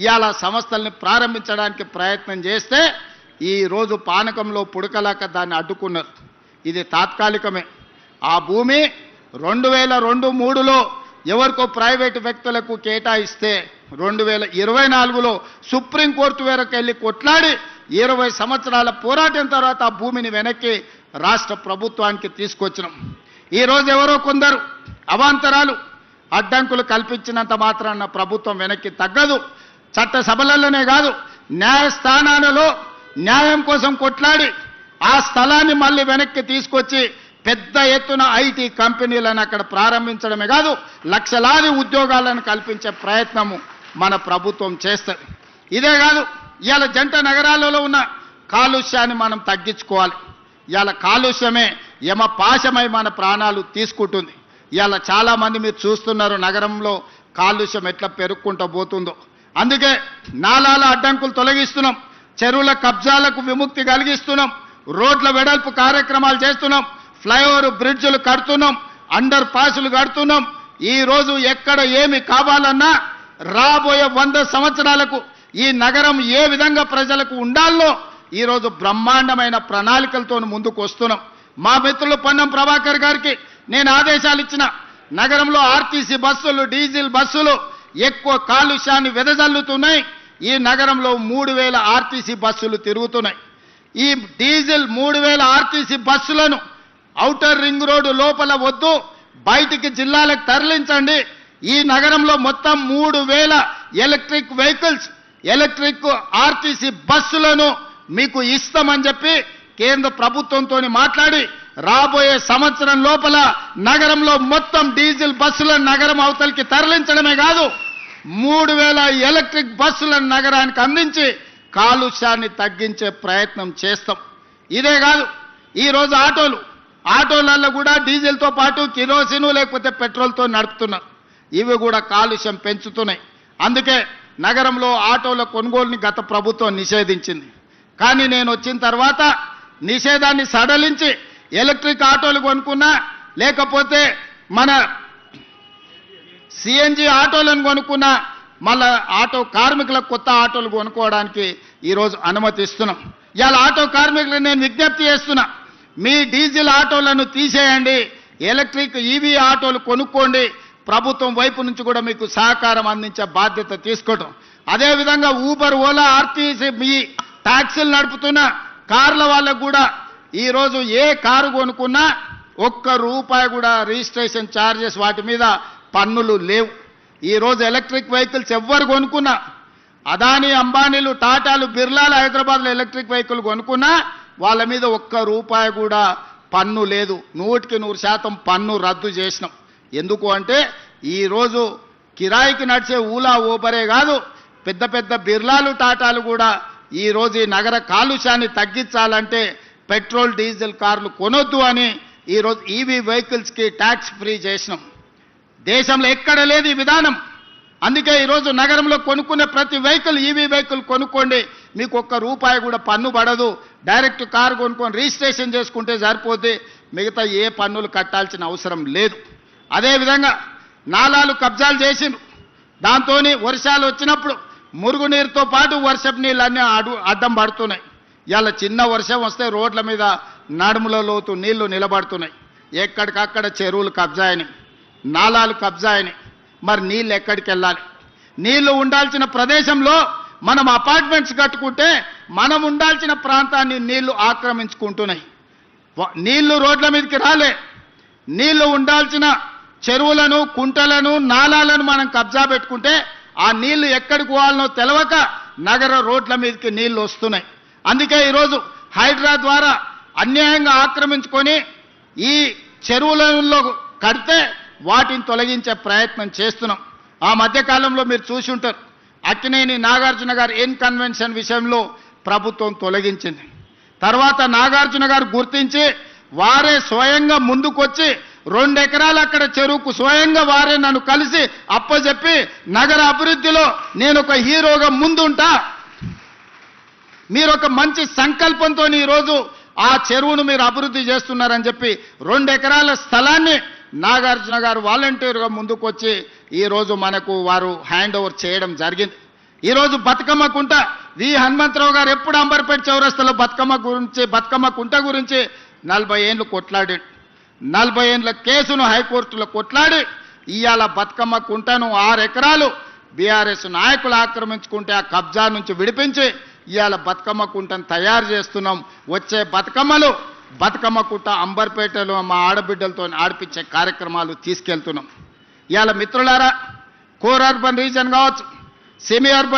ఇవాళ సంస్థల్ని ప్రారంభించడానికి ప్రయత్నం చేస్తే ఈరోజు పానకంలో పుడకలాక దాన్ని అడ్డుకున్నారు. ఇది తాత్కాలికమే. ఆ భూమి 2002-03లో ఎవరికో ప్రైవేటు వ్యక్తులకు కేటాయిస్తే 2024లో సుప్రీంకోర్టు వరకు వెళ్ళి కొట్లాడి 20 సంవత్సరాల పోరాటం తర్వాత ఆ భూమిని వెనక్కి రాష్ట్ర ప్రభుత్వానికి తీసుకొచ్చినాం. ఈరోజు ఎవరో కొందరు అవాంతరాలు అడ్డంకులు కల్పించినంత మాత్రాన ప్రభుత్వం వెనక్కి తగ్గదు. చట్టసభలలోనే కాదు, న్యాయస్థానాలలో న్యాయం కోసం కొట్లాడి ఆ స్థలాన్ని మళ్ళీ వెనక్కి తీసుకొచ్చి పెద్ద ఎత్తున ఐటీ కంపెనీలను అక్కడ ప్రారంభించడమే కాదు, లక్షలాది ఉద్యోగాలను కల్పించే ప్రయత్నము మన ప్రభుత్వం చేస్తుంది. ఇదే కాదు, ఇవాళ జంట నగరాలలో ఉన్న కాలుష్యాన్ని మనం తగ్గించుకోవాలి. ఇవాళ కాలుష్యమే యమపాశమై మన ప్రాణాలు తీసుకుంటుంది. ఇవాళ చాలామంది మీరు చూస్తున్నారు నగరంలో కాలుష్యం ఎట్లా పెరుగుకుంటూ పోతుందో. అందుకే నాలాల అడ్డంకులు తొలగిస్తున్నాం, చెరువుల కబ్జాలకు విముక్తి కలిగిస్తున్నాం, రోడ్ల వెడల్పు కార్యక్రమాలు చేస్తున్నాం, ఫ్లైఓవర్ బ్రిడ్జ్లు కడుతున్నాం, అండర్ పాసులు కడుతున్నాం. ఈరోజు ఎక్కడ ఏమి కావాలన్నా రాబోయే 100 సంవత్సరాలకు ఈ నగరం ఏ విధంగా ప్రజలకు ఉండాలో ఈరోజు బ్రహ్మాండమైన ప్రణాళికలతో ముందుకు వస్తున్నాం. మా మిత్రులు పొన్నం ప్రభాకర్ గారికి నేను ఆదేశాలు ఇచ్చిన, నగరంలో ఆర్టీసీ బస్సులు, డీజిల్ బస్సులు ఎక్కువ కాలుష్యాన్ని వెదజల్లుతున్నాయి. ఈ నగరంలో 3000 ఆర్టీసీ బస్సులు తిరుగుతున్నాయి. ఈ డీజిల్ 3000 ఆర్టీసీ బస్సులను ఔటర్ రింగ్ రోడ్డు లోపల వద్దు, బయటికి జిల్లాలకు తరలించండి. ఈ నగరంలో మొత్తం 3000 ఎలక్ట్రిక్ వెహికల్స్, ఎలక్ట్రిక్ ఆర్టీసీ బస్సులను మీకు ఇస్తామని చెప్పి కేంద్ర ప్రభుత్వంతో మాట్లాడి రాబోయే సంవత్సరం లోపల నగరంలో మొత్తం డీజిల్ బస్సులను నగరం అవతలికి తరలించడమే కాదు, 3000 ఎలక్ట్రిక్ బస్సులను నగరానికి అందించి కాలుష్యాన్ని తగ్గించే ప్రయత్నం చేస్తాం. ఇదే కాదు, ఈరోజు ఆటోలలో కూడా డీజిల్తో పాటు కిరోసిన్ లేకపోతే పెట్రోల్తో నడుపుతున్నారు. ఇవి కూడా కాలుష్యం పెంచుతున్నాయి. అందుకే నగరంలో ఆటోల కొనుగోలుని గత ప్రభుత్వం నిషేధించింది. కానీ నేను వచ్చిన తర్వాత నిషేధాన్ని సడలించి ఎలక్ట్రిక్ ఆటోలు కొనుక్కున్నా, లేకపోతే మన సిఎన్జి ఆటోలను కొనుక్కున్నా, మళ్ళా ఆటో కార్మికులకు కొత్త ఆటోలు కొనుక్కోవడానికి ఈరోజు అనుమతిస్తున్నాం. ఇవాళ ఆటో కార్మికులకు నేను విజ్ఞప్తి చేస్తున్నా, మీ డీజిల్ ఆటోలను తీసేయండి, ఎలక్ట్రిక్ ఈవీ ఆటోలు కొనుక్కోండి. ప్రభుత్వం వైపు నుంచి కూడా మీకు సహకారం అందించే బాధ్యత తీసుకోవడం. అదేవిధంగా ఊబర్, ఓలా, ఆర్టీసీ మీ ట్యాక్సీలు నడుపుతున్న కార్ల వాళ్ళకు కూడా ఈరోజు ఏ కారు కొనుక్కున్నా ₹1 కూడా రిజిస్ట్రేషన్ ఛార్జెస్ వాటి మీద పన్నులు లేవు. ఈరోజు ఎలక్ట్రిక్ వెహికల్స్ ఎవ్వరు కొనుక్కున్నా, అదానీ, అంబానీలు, టాటాలు, బిర్లాలు హైదరాబాద్లో ఎలక్ట్రిక్ వెహికల్ కొనుక్కున్నా వాళ్ళ మీద ₹1 కూడా పన్ను లేదు. 100% పన్ను రద్దు చేసినాం. ఎందుకు అంటే ఈరోజు కిరాయికి నడిచే ఊలా, ఊబరే కాదు, పెద్ద పెద్ద బిర్లాలు, టాటాలు కూడా ఈరోజు ఈ నగర కాలుష్యాన్ని తగ్గించాలంటే పెట్రోల్, డీజిల్ కార్లు కొనొద్దు అని ఈరోజు ఈవీ వెహికల్స్కి ట్యాక్స్ ఫ్రీ చేసినాం. దేశంలో ఎక్కడ లేదు ఈ విధానం. అందుకే ఈరోజు నగరంలో కొనుక్కునే ప్రతి వెహికల్ ఈవీ వెహికల్ కొనుక్కోండి, మీకు ₹1 కూడా పన్ను పడదు. డైరెక్ట్ కారు కొనుక్కొని రిజిస్ట్రేషన్ చేసుకుంటే సరిపోతే మిగతా ఏ పన్నులు కట్టాల్సిన అవసరం లేదు. అదేవిధంగా నాలాలు కబ్జాలు చేసిండ్రు. దాంతో వర్షాలు వచ్చినప్పుడు మురుగునీరుతో పాటు వర్షపు నీళ్ళన్నీ అడ్డం పడుతున్నాయి. ఇలా చిన్న వర్షం వస్తే రోడ్ల మీద నడుముల లోతు నీళ్లు నిలబడుతున్నాయి. ఎక్కడికక్కడ చెరువులు కబ్జాయని, నాలాలు కబ్జాయని. మరి నీళ్ళు ఎక్కడికి వెళ్ళాలి? నీళ్లు ఉండాల్సిన ప్రదేశంలో మనం అపార్ట్మెంట్స్ కట్టుకుంటే మనం ఉండాల్సిన ప్రాంతాన్ని నీళ్లు ఆక్రమించుకుంటున్నాయి. నీళ్లు రోడ్ల మీదకి రాలే. నీళ్లు ఉండాల్సిన చెరువులను, కుంటలను, నాలాలను మనం కబ్జా పెట్టుకుంటే ఆ నీళ్లు ఎక్కడికి పోవాలనో తెలవక నగర రోడ్ల మీదకి నీళ్లు వస్తున్నాయి. అందుకే ఈరోజు హైడ్రా ద్వారా అన్యాయంగా ఆక్రమించుకొని ఈ చెరువులలో కడితే వాటిని తొలగించే ప్రయత్నం చేస్తున్నాం. ఆ మధ్యకాలంలో మీరు చూసి ఉంటారు, అక్కినేని నాగార్జున గారు కన్వెన్షన్ విషయంలో ప్రభుత్వం తొలగించింది. తర్వాత నాగార్జున గారు గుర్తించి వారే స్వయంగా ముందుకొచ్చి 2 ఎకరాలు అక్కడ చెరువుకు స్వయంగా వారే నన్ను కలిసి అప్పచెప్పి నగర అభివృద్ధిలో నేను ఒక హీరోగా ముందుంటా, మీరు ఒక మంచి సంకల్పంతో ఈరోజు ఆ చెరువును మీరు అభివృద్ధి చేస్తున్నారని చెప్పి 2 ఎకరాల స్థలాన్ని నాగార్జున గారు వాలంటీర్గా ముందుకొచ్చి ఈరోజు మనకు వారు హ్యాండ్ ఓవర్ చేయడం జరిగింది. ఈరోజు బతుకమ్మ కుంట వి హనుమంతరావు గారు ఎప్పుడు అంబర్పేట చౌరస్తాలో బతుకమ్మ కుంట గురించి 40 ఏళ్ళు కొట్లాడి 40 ఏళ్ళ కేసును హైకోర్టులో కొట్లాడి ఇవాళ బతుకమ్మ కుంటను 6 ఎకరాలు బీఆర్ఎస్ నాయకులు ఆక్రమించుకుంటే ఆ కబ్జా నుంచి విడిపించి ఇవాళ బతుకమ్మ కుంటను తయారు చేస్తున్నాం. వచ్చే బతుకమ్మ కుంట అంబర్పేటలో మా ఆడబిడ్డలతో ఆడిపించే కార్యక్రమాలు తీసుకెళ్తున్నాం. ఇవాళ మిత్రులారా, కోర్ అర్బన్ రీజన్ కావచ్చు, సెమీ అర్బన్